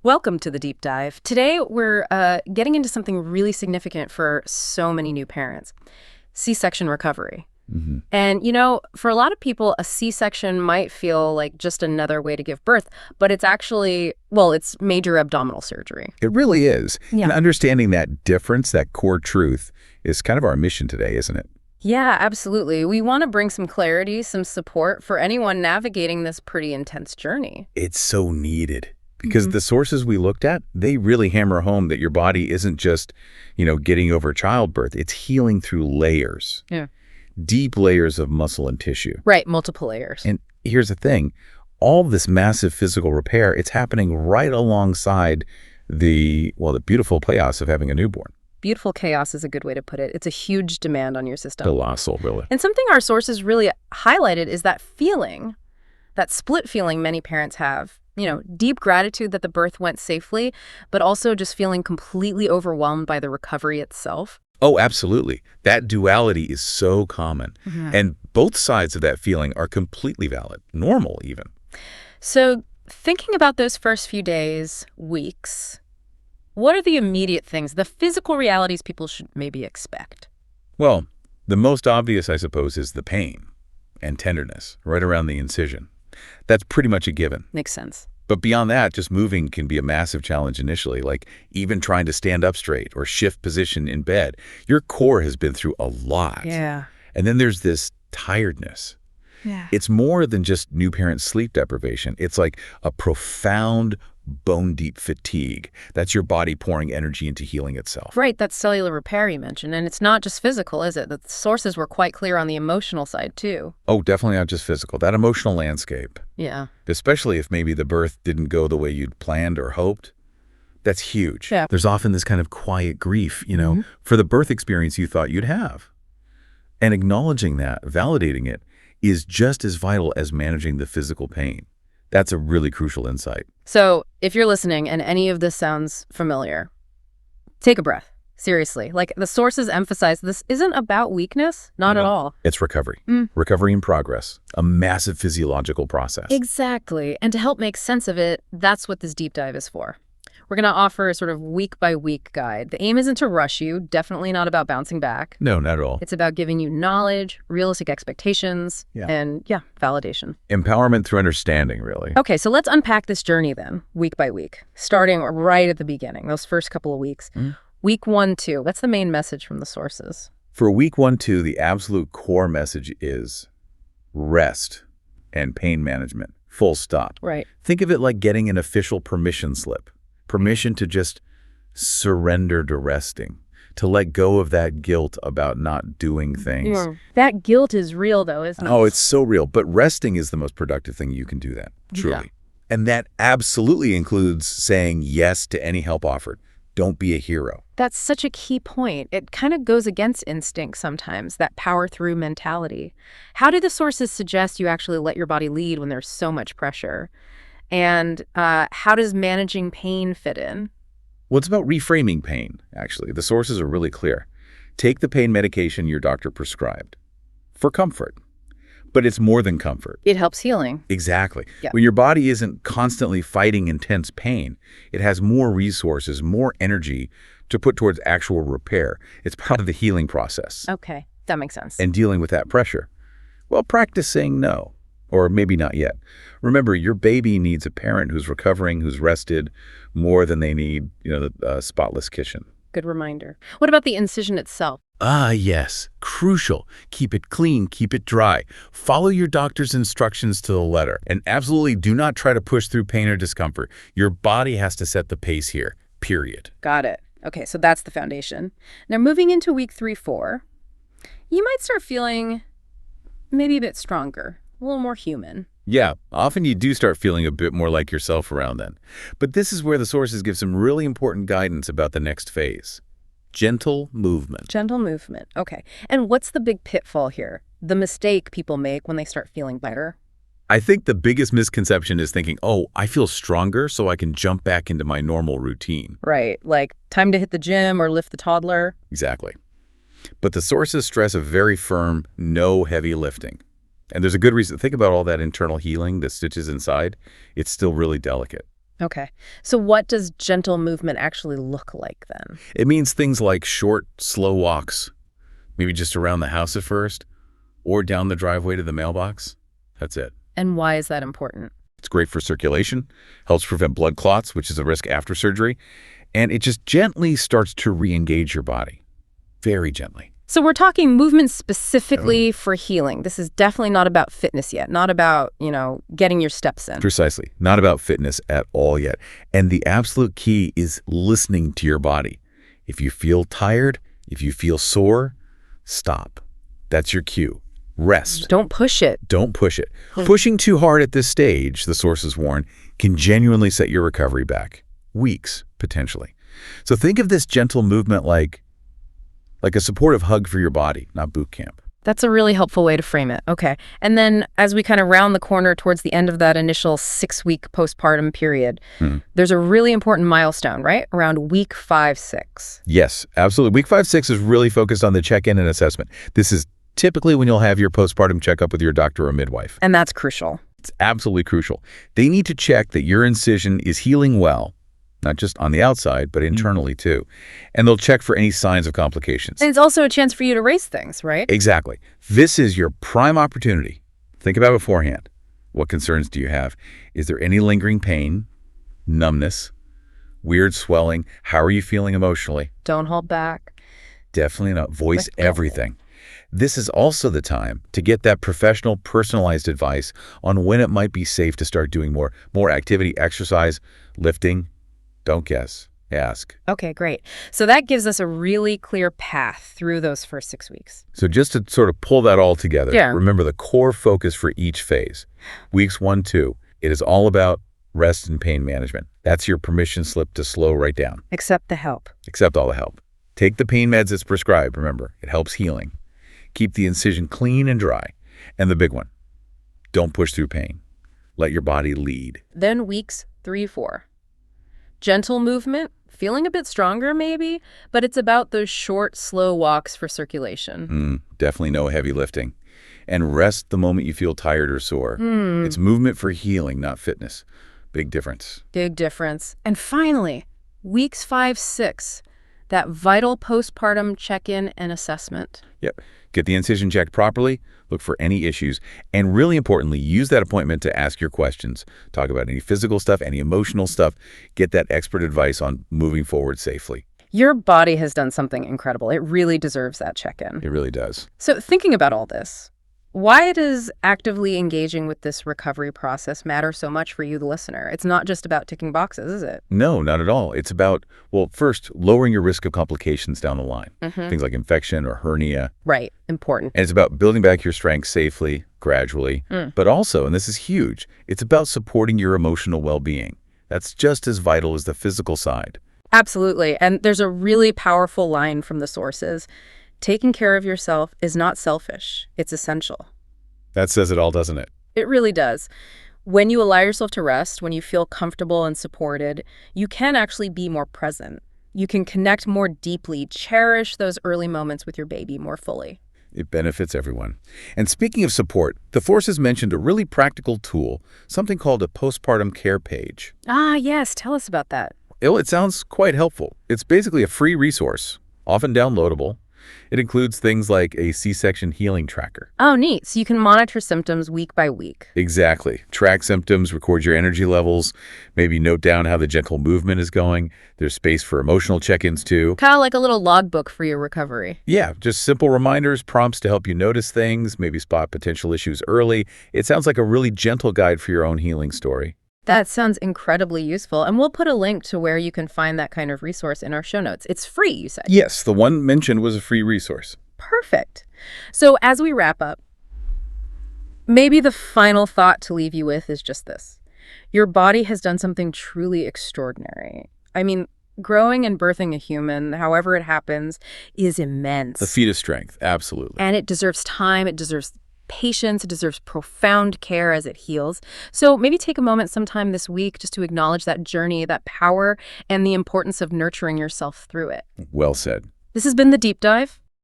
Welcome to the deep dive. Today, we're getting into something really significant for so many new parents, C-section recovery. And, for a lot of people, a C-section might feel like just another way to give birth, but it's actually, it's major abdominal surgery. It really is. Yeah. And understanding that difference, that core truth, is kind of our mission today, isn't it? Yeah, absolutely. We want to bring some clarity, some support for anyone navigating this pretty intense journey. It's so needed. Because the sources we looked at, they really hammer home that your body isn't just, getting over childbirth. It's healing through layers. Yeah. Deep layers of muscle and tissue. Right, multiple layers. And here's the thing. All this massive physical repair, it's happening right alongside the beautiful chaos of having a newborn. Beautiful chaos is a good way to put it. It's a huge demand on your system. Colossal, really. And something our sources really highlighted is that feeling, that split feeling many parents have. Deep gratitude that the birth went safely, but also just feeling completely overwhelmed by the recovery itself. Oh, absolutely. That duality is so common. And both sides of that feeling are completely valid, normal even. So thinking about those first few days, weeks, what are the immediate things, the physical realities people should maybe expect? Well, the most obvious, I suppose, is the pain and tenderness right around the incision. That's pretty much a given. Makes sense. But beyond that, just moving can be a massive challenge initially, like even trying to stand up straight or shift position in bed. Your core has been through a lot. Yeah. And then there's this tiredness. Yeah. It's more than just new parent sleep deprivation. It's like a profound bone-deep fatigue. That's your body pouring energy into healing itself. Right, that's cellular repair you mentioned. And it's not just physical, is it? The sources were quite clear on the emotional side, too. Oh, definitely not just physical. That emotional landscape. Yeah. Especially if maybe the birth didn't go the way you'd planned or hoped. That's huge. Yeah. There's often this kind of quiet grief, for the birth experience you thought you'd have. And acknowledging that, validating it, is just as vital as managing the physical pain. That's a really crucial insight. So if you're listening and any of this sounds familiar, take a breath. Seriously. Like the sources emphasize this isn't about weakness. Not at all. It's recovery. Recovery in progress. A massive physiological process. Exactly. And to help make sense of it, that's what this deep dive is for. We're going to offer a sort of week-by-week guide. The aim isn't to rush you, definitely not about bouncing back. No, not at all. It's about giving you knowledge, realistic expectations, and validation. Empowerment through understanding, really. Okay, so let's unpack this journey then, week by week, starting right at the beginning, those first couple of weeks. Week 1, 2, what's the main message from the sources? For week 1, 2, the absolute core message is rest and pain management, full stop. Right. Think of it like getting an official permission slip. Permission to just surrender to resting, to let go of that guilt about not doing things. That guilt is real, though, isn't it? Oh, it's so real. But resting is the most productive thing you can do that, truly. Yeah. And that absolutely includes saying yes to any help offered. Don't be a hero. That's such a key point. It kind of goes against instinct sometimes, that power-through mentality. How do the sources suggest you actually let your body lead when there's so much pressure? And how does managing pain fit in? Well, it's about reframing pain, actually. The sources are really clear. Take the pain medication your doctor prescribed for comfort. But it's more than comfort. It helps healing. Exactly. Yeah. When your body isn't constantly fighting intense pain, it has more resources, more energy to put towards actual repair. It's part of the healing process. Okay, that makes sense. And dealing with that pressure. Well, practice saying no. Or maybe not yet. Remember, your baby needs a parent who's recovering, who's rested, more than they need, the spotless kitchen. Good reminder. What about the incision itself? Ah, yes. Crucial. Keep it clean, keep it dry. Follow your doctor's instructions to the letter. And absolutely do not try to push through pain or discomfort. Your body has to set the pace here, period. Got it. Okay, so that's the foundation. Now, moving into week 3, 4, you might start feeling maybe a bit stronger. A little more human. Yeah, often you do start feeling a bit more like yourself around then. But this is where the sources give some really important guidance about the next phase. Gentle movement. Gentle movement. Okay. And what's the big pitfall here? The mistake people make when they start feeling better? I think the biggest misconception is thinking, oh, I feel stronger so I can jump back into my normal routine. Right. Like time to hit the gym or lift the toddler. Exactly. But the sources stress a very firm, no heavy lifting. And there's a good reason. Think about all that internal healing, the stitches inside. It's still really delicate. Okay. So what does gentle movement actually look like then? It means things like short, slow walks, maybe just around the house at first, or down the driveway to the mailbox. That's it. And why is that important? It's great for circulation, helps prevent blood clots, which is a risk after surgery, and it just gently starts to re-engage your body. Very gently. So we're talking movement specifically for healing. This is definitely not about fitness yet, not about, getting your steps in. Precisely. Not about fitness at all yet. And the absolute key is listening to your body. If you feel tired, if you feel sore, stop. That's your cue. Rest. Don't push it. Don't push it. Pushing too hard at this stage, the sources warn, can genuinely set your recovery back. Weeks, potentially. So think of this gentle movement like a supportive hug for your body, not boot camp. That's a really helpful way to frame it. Okay. And then as we kind of round the corner towards the end of that initial 6-week postpartum period, there's a really important milestone, right? Around week 5-6. Yes, absolutely. Week 5-6 is really focused on the check-in and assessment. This is typically when you'll have your postpartum checkup with your doctor or midwife. And that's crucial. It's absolutely crucial. They need to check that your incision is healing well, not just on the outside, but internally too. And they'll check for any signs of complications. And it's also a chance for you to raise things, right? Exactly. This is your prime opportunity. Think about it beforehand. What concerns do you have? Is there any lingering pain, numbness, weird swelling? How are you feeling emotionally? Don't hold back. Definitely not. Voice everything. This is also the time to get that professional, personalized advice on when it might be safe to start doing more activity, exercise, lifting. Don't guess. Ask. Okay, great. So that gives us a really clear path through those first 6 weeks. So just to sort of pull that all together, Yeah. remember the core focus for each phase. Weeks 1-2, it is all about rest and pain management. That's your permission slip to slow right down. Accept the help. Accept all the help. Take the pain meds as prescribed, remember. It helps healing. Keep the incision clean and dry. And the big one, don't push through pain. Let your body lead. Then weeks 3-4. Gentle movement, feeling a bit stronger maybe, but it's about those short, slow walks for circulation. Definitely no heavy lifting. And rest the moment you feel tired or sore. It's movement for healing, not fitness. Big difference. Big difference. And finally, weeks 5-6, that vital postpartum check-in and assessment. Yep. Get the incision checked properly, look for any issues, and really importantly, use that appointment to ask your questions. Talk about any physical stuff, any emotional stuff. Get that expert advice on moving forward safely. Your body has done something incredible. It really deserves that check-in. It really does. So thinking about all this, why does actively engaging with this recovery process matter so much for you, the listener? It's not just about ticking boxes, is it? No, not at all. It's about, well, first, lowering your risk of complications down the line. Things like infection or hernia. Right. Important. And it's about building back your strength safely, gradually. But also, and this is huge, it's about supporting your emotional well-being. That's just as vital as the physical side. Absolutely. And there's a really powerful line from the sources. Taking care of yourself is not selfish. It's essential. That says it all, doesn't it? It really does. When you allow yourself to rest, when you feel comfortable and supported, you can actually be more present. You can connect more deeply, cherish those early moments with your baby more fully. It benefits everyone. And speaking of support, the forces mentioned a really practical tool, something called a postpartum care page. Ah, yes. Tell us about that. It sounds quite helpful. It's basically a free resource, often downloadable. It includes things like a C-section healing tracker. Oh, neat. So you can monitor symptoms week by week. Exactly. Track symptoms, record your energy levels, maybe note down how the gentle movement is going. There's space for emotional check-ins too. Kind of like a little logbook for your recovery. Yeah, just simple reminders, prompts to help you notice things, maybe spot potential issues early. It sounds like a really gentle guide for your own healing story. That sounds incredibly useful, and we'll put a link to where you can find that kind of resource in our show notes. It's free, you said? Yes, the one mentioned was a free resource. Perfect. So as we wrap up, maybe the final thought to leave you with is just this. Your body has done something truly extraordinary. I mean, growing and birthing a human, however it happens, is immense. The feat of strength, absolutely. And it deserves time, it deserves patience, it deserves profound care as it heals. So maybe take a moment sometime this week just to acknowledge that journey, that power, and the importance of nurturing yourself through it. Well said. This has been The Deep Dive.